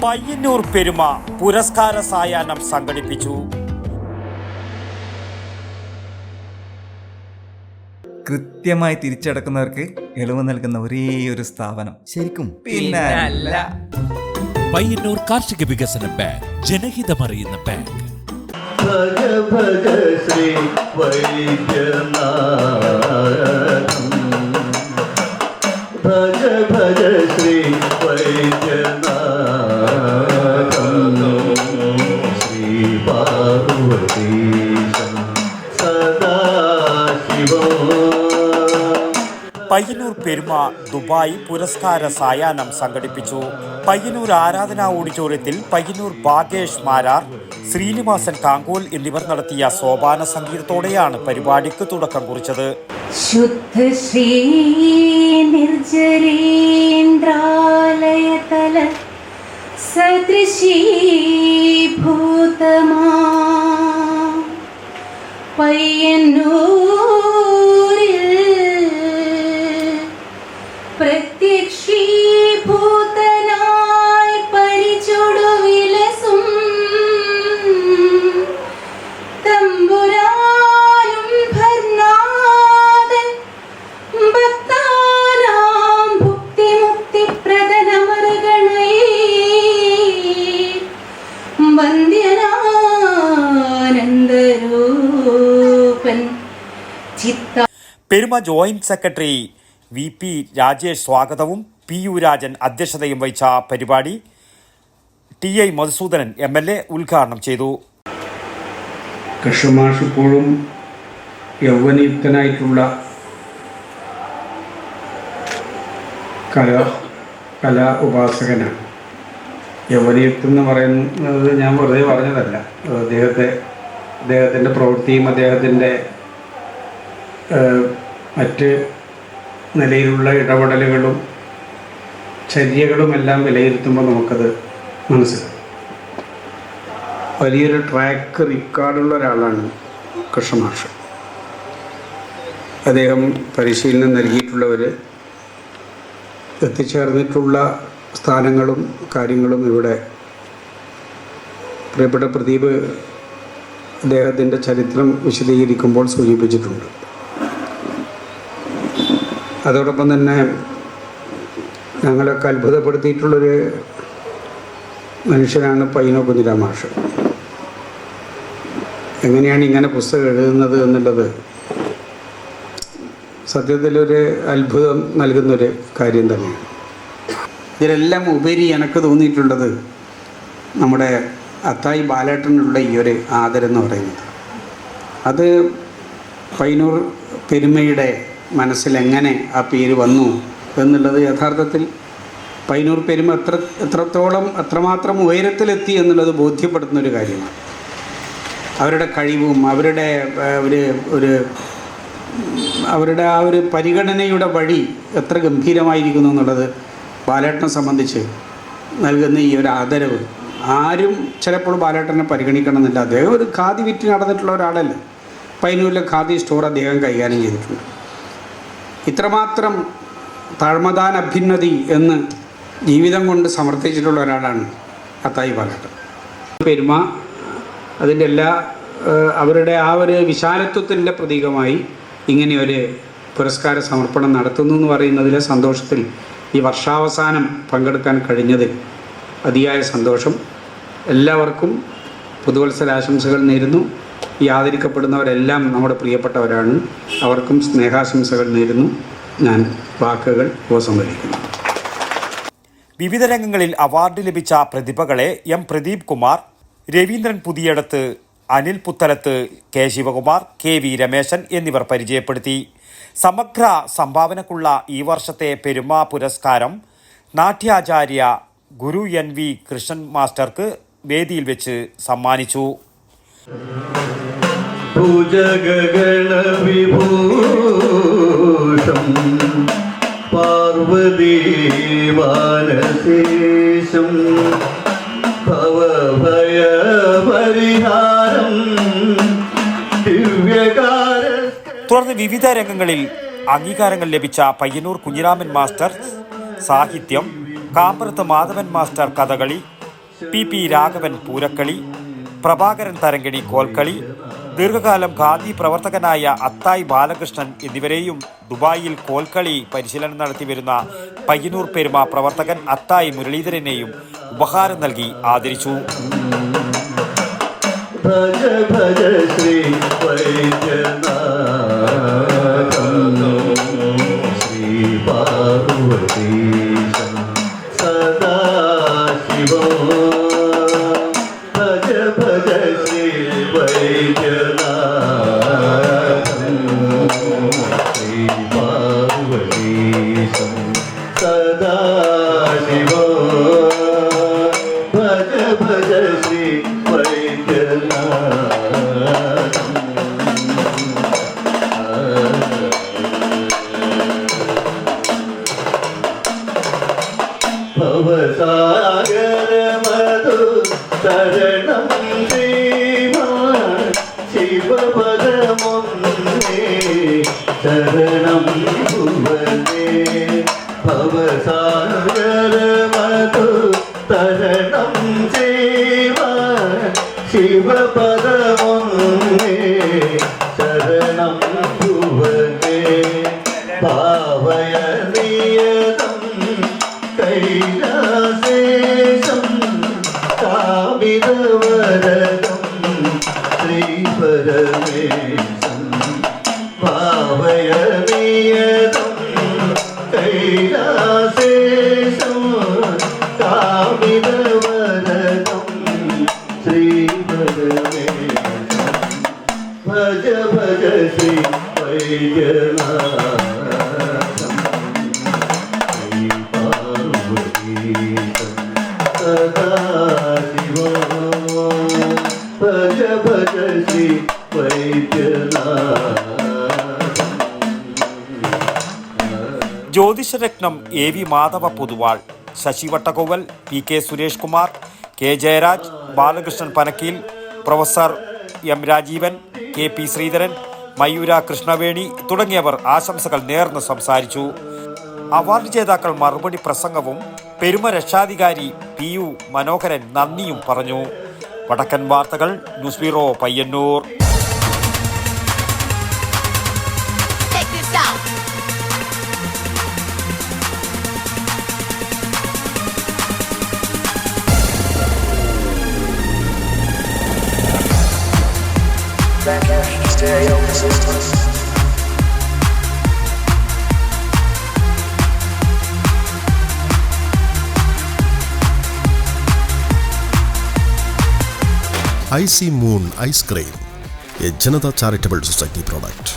പയ്യന്നൂർ പെരുമ പുരസ്കാര സായാഹ്നം സംഘടിപ്പിച്ചു. കൃത്യമായി തിരിച്ചടക്കുന്നവർക്ക് ഇളവ് നൽകുന്ന ഒരേ ഒരു സ്ഥാപനം ശരിക്കും പിന്നെ അല്ല. പയ്യന്നൂർ കാർഷിക വികസന ബാങ്ക്, ജനഹിതമറിയുന്ന ബാങ്ക്. ഭജ ഭജ ശ്രീ വൈദ്യനാഥം, ഭജ ഭജ ശ്രീ വൈദ്യനാഥം, ശ്രീ പാർവതീശം സദാശിവം. പയ്യന്നൂർ പെരുമ ദുബായ് പുരസ്കാര സായാഹ്നം സംഘടിപ്പിച്ചു. പയ്യന്നൂർ ആരാധനാ ഓഡിറ്റോറിയത്തിൽ പയ്യന്നൂർ ഭാഗേഷ് മാരാർ, ശ്രീനിവാസൻ കാങ്കോൽ എന്നിവർ നടത്തിയ സോപാന സംഗീതത്തോടെയാണ് പരിപാടിക്ക് തുടക്കം കുറിച്ചത്. ശുദ്ധ ശ്രീ നിർജരേന്ദ്രാലയതല സദൃശീഭൂതമാ പയ്യന്നൂരിൽ പ്രത്യക്ഷീഭൂതനായി പരിചൊടു വിലസും തമ്പുരാനും ഭർനാഥൻ ഭക്താനാം ഭുക്തിമുക്തിപ്രദനമർഗണയേ വന്ദ്യനാനന്ദരൂപൻ ചിത്ത. പെരുമ ജോയിന്റ് സെക്രട്ടറി VP രാജേഷ് സ്വാഗതവും PU രാജൻ അധ്യക്ഷതയും വഹിച്ച പരിപാടി TI മധുസൂദനൻ MLA ഉദ്ഘാടനം ചെയ്തു. കൃഷ്ണമാഷ് ഇപ്പോഴും യൗവനയുക്തനായിട്ടുള്ള കലാ ഉപാസകനാണ്. യൗവനയുക്തം എന്ന് പറയുന്നത് ഞാൻ വെറുതെ പറഞ്ഞതല്ല. അദ്ദേഹത്തിൻ്റെ പ്രവൃത്തിയും അദ്ദേഹത്തിൻ്റെ മറ്റ് നിലയിലുള്ള ഇടപെടലുകളും ചര്യകളുമെല്ലാം വിലയിരുത്തുമ്പോൾ നമുക്കത് മനസ്സിലാവും. വലിയൊരു ട്രാക്ക് റെക്കോർഡുള്ള ഒരാളാണ് കൃഷ്ണമാഷ്. അദ്ദേഹം പരിശീലനം നൽകിയിട്ടുള്ളവർ എത്തിച്ചേർന്നിട്ടുള്ള സ്ഥാനങ്ങളും കാര്യങ്ങളും ഇവിടെ പ്രിയപ്പെട്ട പ്രദീപ് അദ്ദേഹത്തിൻ്റെ ചരിത്രം വിശദീകരിക്കുമ്പോൾ സൂചിപ്പിച്ചിട്ടുണ്ട്. അതോടൊപ്പം തന്നെ ഞങ്ങളൊക്കെ അത്ഭുതപ്പെടുത്തിയിട്ടുള്ളൊരു മനുഷ്യനാണ് പയ്യന്നൂർ കുഞ്ഞിരാം മാഷ്. എങ്ങനെയാണ് ഇങ്ങനെ പുസ്തകം എഴുതുന്നത് എന്നുള്ളത് സത്യത്തിലൊരു അത്ഭുതം നൽകുന്നൊരു കാര്യം തന്നെയാണ്. ഇതിലെല്ലാം ഉപരി എനിക്ക് തോന്നിയിട്ടുള്ളത് നമ്മുടെ അത്തായി ബാലേട്ടനുള്ള ഈ ഒരു ആദരം പറയുന്നത്, അത് പയ്യന്നൂർ പെരുമയുടെ മനസ്സിൽ എങ്ങനെ ആ പേര് വന്നു എന്നുള്ളത് യഥാർത്ഥത്തിൽ പയ്യന്നൂർ പെരുമ എത്രമാത്രം ഉയരത്തിലെത്തി എന്നുള്ളത് ബോധ്യപ്പെടുത്തുന്നൊരു കാര്യമാണ്. അവരുടെ കഴിവും അവരുടെ ആ ഒരു പരിഗണനയുടെ വഴി എത്ര ഗംഭീരമായിരിക്കുന്നു എന്നുള്ളത് ബാലേട്ടനെ സംബന്ധിച്ച് നൽകുന്ന ഈ ഒരു ആദരവ്. ആരും ചിലപ്പോൾ ബാലേട്ടനെ പരിഗണിക്കണമെന്നില്ല. അദ്ദേഹം ഒരു ഖാദി വിറ്റ് നടന്നിട്ടുള്ള ഒരാളല്ല. പയ്യന്നൂരിലെ ഖാദി സ്റ്റോർ അദ്ദേഹം കൈകാര്യം ചെയ്തിട്ടുണ്ട്. ഇത്രമാത്രം താഴ്മദാൻ അഭ്യുന്നതി എന്ന് ജീവിതം കൊണ്ട് സമർത്ഥിച്ചിട്ടുള്ള ഒരാളാണ് അത്തായി ബാലേട്ടൻ. പെരുമ അതിൻ്റെ അവരുടെ ആ ഒരു വിശാലത്വത്തിൻ്റെ പ്രതീകമായി ഇങ്ങനെയൊരു പുരസ്കാര സമർപ്പണം നടത്തുന്നു എന്ന് പറയുന്നതിലെ സന്തോഷത്തിൽ ഈ വർഷാവസാനം പങ്കെടുക്കാൻ കഴിഞ്ഞതിൽ അതിയായ സന്തോഷം. എല്ലാവർക്കും പുതുവത്സരാശംസകൾ നേരുന്നു. ഈ ആദരിക്കപ്പെടുന്നവരെല്ലാം നമ്മുടെ പ്രിയപ്പെട്ടവരാണ്. അവർക്കും സ്നേഹാശംസകൾ നേരുന്നു. ഞാൻ വാക്കുകൾ ഉപസംഹരിക്കുന്നു. വിവിധ രംഗങ്ങളിൽ അവാർഡ് ലഭിച്ച പ്രതിഭകളെ M Pradeep Kumar, Raveendran Puthiyadath, Anil Puthalath, K Shivakumar, KV Rameshan എന്നിവർ പരിചയപ്പെടുത്തി. സമഗ്ര സംഭാവനക്കുള്ള ഈ വർഷത്തെ പെരുമ പുരസ്കാരം നാട്യാചാര്യ ഗുരു NV കൃഷ്ണൻ മാസ്റ്റർക്ക് വേദിയിൽ വെച്ച് സമ്മാനിച്ചു. ഭുജഗണവിഭൂഷം പാർവതീമാനശേഷം ഭവഭയപരിഹാരം ദിവ്യകാര. തുടർന്ന് വിവിധ രംഗങ്ങളിൽ അംഗീകാരങ്ങൾ ലഭിച്ച പയ്യന്നൂർ കുഞ്ഞിരാമൻ മാസ്റ്റർ സാഹിത്യം, കാമ്പറത്ത് മാധവൻ മാസ്റ്റർ കഥകളി, PP രാഘവൻ പൂരക്കളി, പ്രഭാകരൻ തരങ്കണി കോൽക്കളി, ദീർഘകാലം ഖാദി പ്രവർത്തകനായ അത്തായി ബാലകൃഷ്ണൻ എന്നിവരെയും ദുബായിൽ കോൽക്കളി പരിശീലനം നടത്തിവരുന്ന പയ്യന്നൂർ പെരുമ പ്രവർത്തകൻ അത്തായി മുരളീധരനെയും ഉപഹാരം നൽകി ആദരിച്ചു. ഭജ ഭജ ശ്രീ വൈദ്യനാഥം ശ്രീ പാർവതീശം സദാശിവം. ഭജ ഭജ ശ്രീ വൈദ്യനാഥം ശ്രീ പാർവതീശം സദാശിവം. ഭജ ഭജ ശ്രീ ഭവസാഗര മധു ശരണം ശ്രീമാൻ ശിവപദമൊന്നേ ശരണം ഭുവനേ. ഭവസാഗര മധു ശരണം ശ്രീമാൻ ശിവപദമൊന്നേ ശരണം ഭുവനേ. ഭാവയ നിയതം കൈലാസേശം കാമിതവരദം ശ്രീപരമേശം. ഭാവയ നിയതം കൈലാസേശം കാമിതവരദം ശ്രീപരമേശം. ഭജ ഭജ ശ്രീ വൈദ്യനാഥം ശ്രീ പാർവതീശം സദാശിവം. ഭജ ഭജ ശ്രീ വൈദ്യനാഥം. ജ്യോതിഷരത്നം AV Madhava Poduval, Sasi Vattakoval, PK Suresh Kumar, K Jayaraj, Balakrishnan Panakkeel, professor M Rajeevan, KP Sreedharan, Mayura Krishnaveni തുടങ്ങിയവർ ആശംസകൾ നേർന്ന് സംസാരിച്ചു. അവാർഡ് ജേതാക്കൾ മറുപടി പ്രസംഗവും പെരുമ രക്ഷാധികാരി PU മനോഹരൻ നന്ദിയും പറഞ്ഞു. വടക്കൻ വാർത്തകൾ, news bureau, Payyanur. IC Moon Ice Cream, a Janata Charitable Society product.